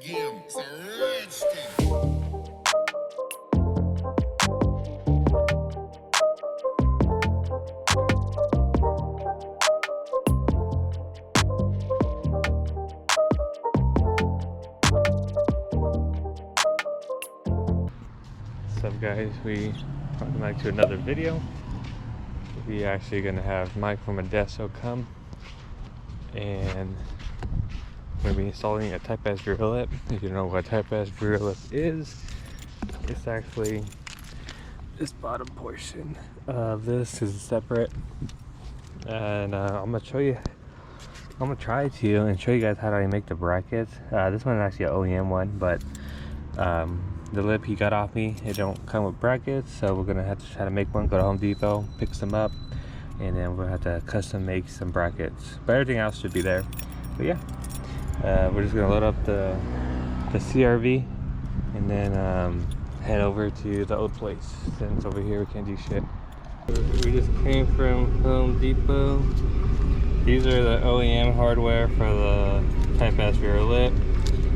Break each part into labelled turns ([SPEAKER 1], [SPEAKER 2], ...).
[SPEAKER 1] game. It's a rich thing.
[SPEAKER 2] What's up, guys? Welcome back to another video. We actually gonna have Mike from Modesto come, and we're gonna be installing a Type S rear lip. If you don't know what Type S rear lip is, it's actually this bottom portion of this is separate, and I'm gonna show you. I'm gonna try to and show you guys how to make the brackets. This one is actually an OEM one, but the lip he got off me, it don't come with brackets, so we're gonna have to try to make one. Go to Home Depot, pick some up, and then we'll have to custom make some brackets, but everything else should be there. But yeah, we're just gonna load up the CRV and then head over to the old place, since over here we can't do shit. We just came from Home Depot. These are the OEM hardware for the Type S rear lip.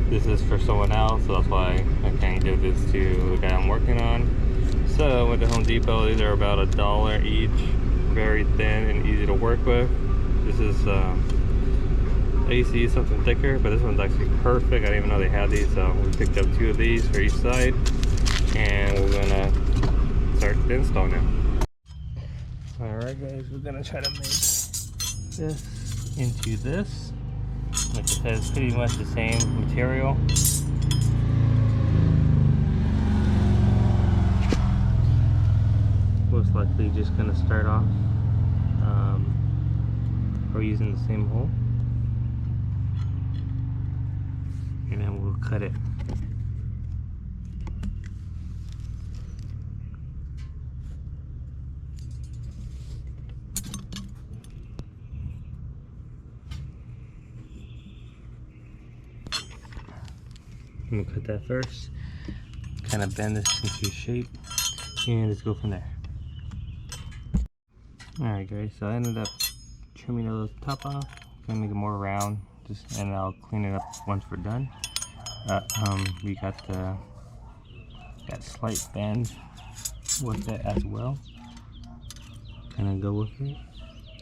[SPEAKER 2] This is for someone else, so that's why I can't give this to the guy I'm working on. So with the Home Depot, these are about $1 each. Very thin and easy to work with. This is I used to use something thicker, but this one's actually perfect. I didn't even know they had these, so we picked up 2 of these for each side, and we're gonna start installing them. All right, guys, we're gonna try to make this into this. Like I said, it's pretty much the same material. Most likely just gonna start off we're using the same hole, and then we'll cut it. I'm gonna cut that first, kind of bend this into shape, and let's go from there. Alright guys, so I ended up trimming the top off, gonna make it more round, and I'll clean it up once we're done. We got slight bend with it as well, kind of go with it.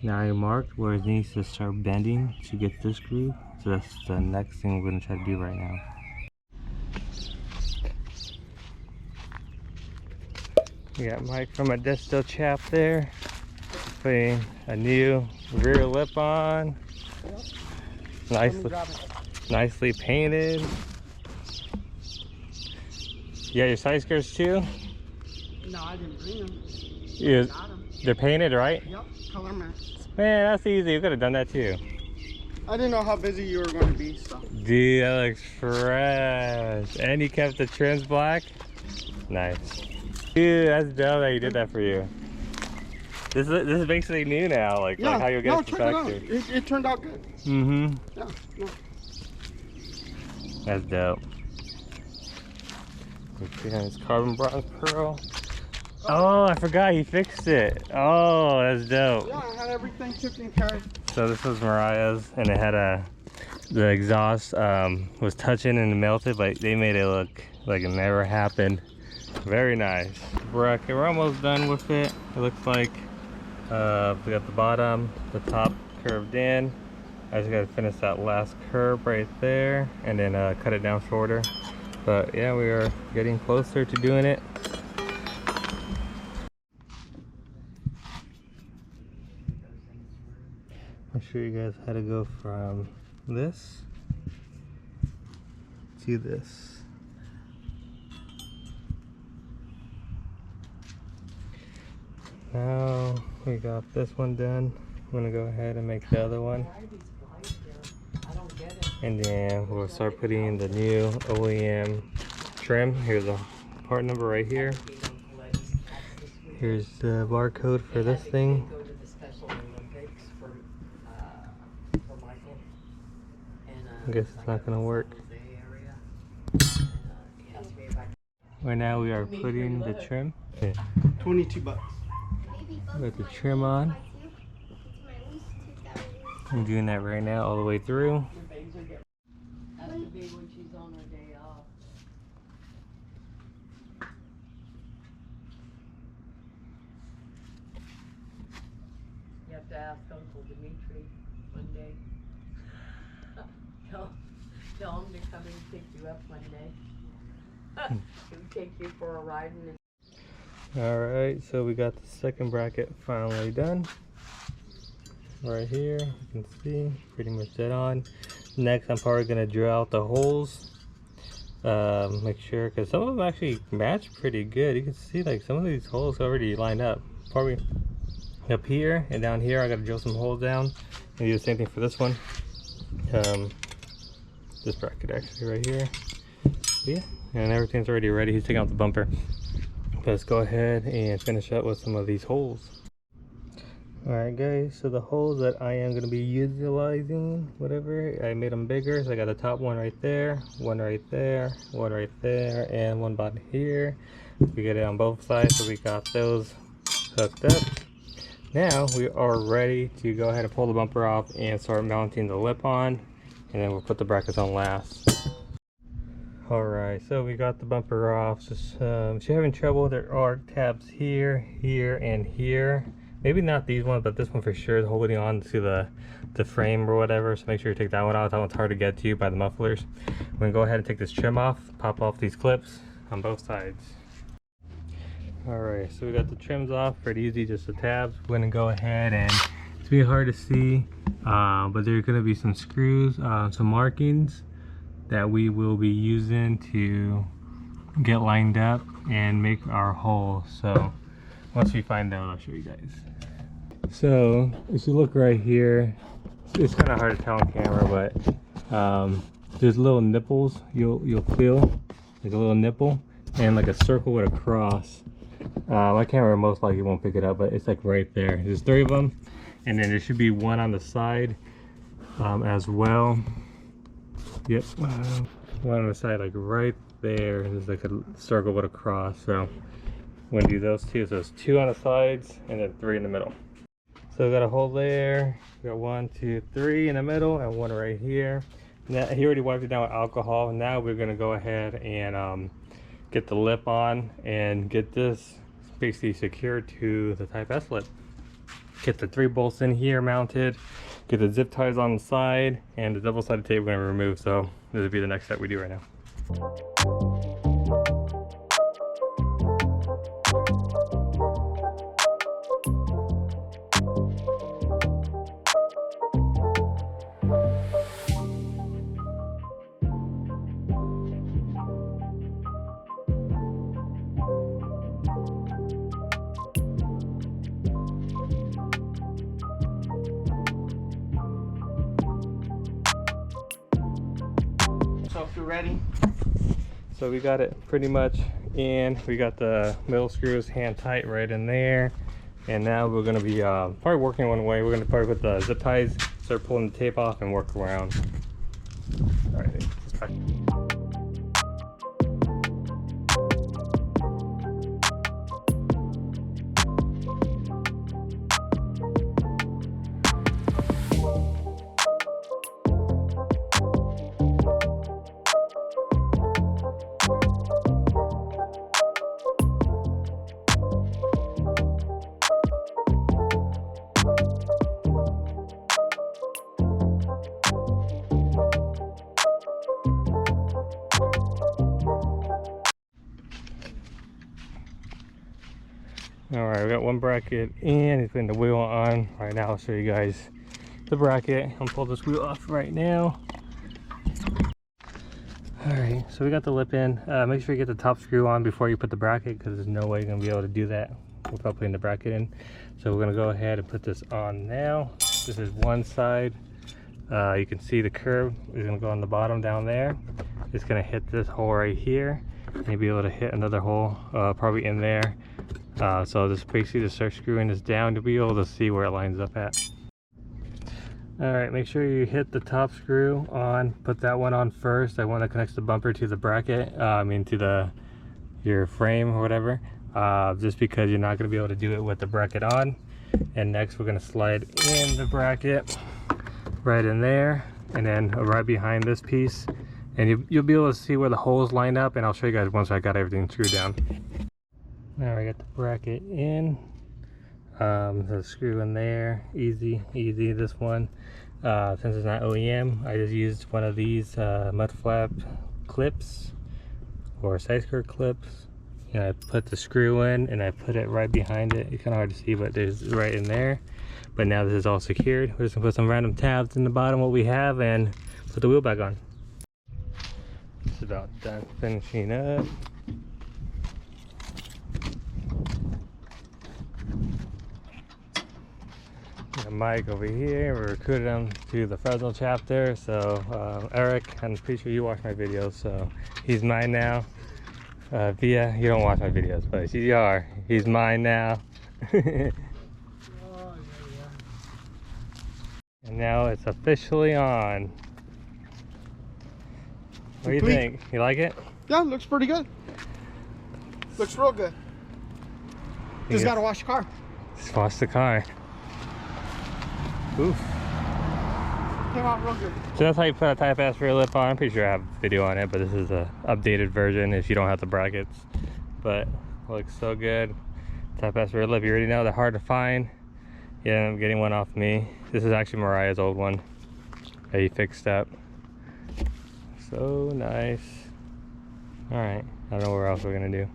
[SPEAKER 2] Now I marked where it needs to start bending to get this groove, so that's the next thing we're gonna try to do right now. We got Mike from Modesto chap there, putting a new rear lip on. Nicely painted. Yeah, your side skirts too?
[SPEAKER 3] No, I didn't bring them.
[SPEAKER 2] Yeah, they're painted, right?
[SPEAKER 3] Yep, color match.
[SPEAKER 2] Man, that's easy. You could have done that too.
[SPEAKER 3] I didn't know how busy you were going to be, so.
[SPEAKER 2] Dude, that looks fresh. And you kept the trims black? Nice. Dude, that's dope that you did that for you. This is basically new now, like how you'll get it perfected.
[SPEAKER 3] It turned out good.
[SPEAKER 2] Mm-hmm.
[SPEAKER 3] Yeah, yeah.
[SPEAKER 2] That's dope. Okay, it's carbon bronze pearl. Oh, I forgot he fixed it. Oh, that's dope.
[SPEAKER 3] Yeah, I had everything taken care of.
[SPEAKER 2] So this was Mariah's, and it had the exhaust was touching and melted, but they made it look like it never happened. Very nice. Okay, we're almost done with it. It looks like we got the bottom, the top curved in. I just gotta finish that last curve right there, and then cut it down shorter. But yeah, we are getting closer to doing it. I'll show you guys how to go from this to this. Now we got this one done. I'm gonna go ahead and make the other one, and then we'll start putting in the new OEM trim. Here's the part number right here. Here's the barcode for this thing. I guess it's not gonna work. Right now we are putting the trim.
[SPEAKER 3] 22 bucks.
[SPEAKER 2] Put the trim on. I'm doing that right now all the way through.
[SPEAKER 4] to be when she's on her day off. You have to ask Uncle Dimitri one day. Tell him to come and pick you up one day. He'll take you for a ride.
[SPEAKER 2] Alright, so we got the second bracket finally done. Right here, you can see, pretty much dead on. Next, I'm probably going to drill out the holes. Make sure, because some of them actually match pretty good. You can see like some of these holes already lined up. Probably up here and down here, I got to drill some holes down. And do the same thing for this one. This bracket actually right here. But yeah, and everything's already ready. He's taking out the bumper. Let's go ahead and finish up with some of these holes. Alright guys, so the holes that I am going to be utilizing, whatever, I made them bigger. So I got the top one right there, one right there, one right there, and one bottom here. We get it on both sides, so we got those hooked up. Now we are ready to go ahead and pull the bumper off and start mounting the lip on, and then we'll put the brackets on last. Alright, so we got the bumper off. Just, if you're having trouble, there are tabs here, here, and here. Maybe not these ones, but this one for sure is holding on to the frame or whatever. So make sure you take that one out. That one's hard to get to by the mufflers. We're going to go ahead and take this trim off, pop off these clips on both sides. Alright, so we got the trims off, pretty easy, just the tabs. We're going to go ahead and, it's really hard to see, but there are going to be some screws, some markings that we will be using to get lined up and make our hole. So once we find out, I'll show you guys. So if you look right here, it's kind of hard to tell on camera, but there's little nipples you'll feel, like a little nipple, and like a circle with a cross. My camera most likely won't pick it up, but it's like right there. There's 3 of them, and then there should be one on the side as well. Yep, one on the side, like right there. There's like a circle with a cross. So we're gonna do those 2. So there's 2 on the sides and then 3 in the middle. So we got a hole there. We got 1, 2, 3 in the middle, and one right here. Now he already wiped it down with alcohol. Now we're gonna go ahead and get the lip on and get this basically secured to the Type S lip. Get the 3 bolts in here mounted. Get the zip ties on the side, and the double-sided tape we're gonna remove. So this will be the next step we do right now.
[SPEAKER 3] So if you're ready.
[SPEAKER 2] So we got it pretty much in. We got the middle screws hand tight right in there. And now we're gonna be probably working one way. We're gonna probably put the zip ties, start pulling the tape off and work around. All right, let's try. Alright, we got one bracket in. He's putting the wheel on. Right now, I'll show you guys the bracket. I'm gonna pull this wheel off right now. Alright, so we got the lip in. Make sure you get the top screw on before you put the bracket, because there's no way you're gonna be able to do that without putting the bracket in. So we're gonna go ahead and put this on now. This is one side. You can see the curve is gonna go on the bottom down there. It's gonna hit this hole right here, and you'll be able to hit another hole probably in there. So just basically just start screwing this down to be able to see where it lines up at. Alright, make sure you hit the top screw on, put that one on first, that one that connects the bumper to the bracket, to your frame or whatever, just because you're not going to be able to do it with the bracket on. And next we're going to slide in the bracket right in there, and then right behind this piece, And you'll be able to see where the holes line up, and I'll show you guys once I got everything screwed down. Now I got the bracket in. The screw in there, easy this one. Since it's not OEM, I just used one of these mud flap clips or side skirt clips, and I put the screw in and I put it right behind it. It's kind of hard to see, but there's right in there. But now this is all secured. We're just gonna put some random tabs in the bottom, what we have, and put the wheel back on. It's about done finishing up. Got Mike over here. We recruited him to the Fresno chapter. So Eric, I'm pretty sure you watch my videos, so he's mine now. Via, you don't watch my videos, but you are. He's mine now. And now it's officially on. What do you think? You like it?
[SPEAKER 3] Yeah, looks pretty good. Looks real good. Just gotta wash the car.
[SPEAKER 2] Just wash the car. Oof.
[SPEAKER 3] Came out real good.
[SPEAKER 2] So that's how you put a tie pass rear lip on. I'm pretty sure I have a video on it, but this is a updated version if you don't have the brackets. But looks so good. Tie pass rear lip, you already know they're hard to find. Yeah, I'm getting one off me. This is actually Mariah's old one that he fixed up. So nice. All right, I don't know what else we're gonna do.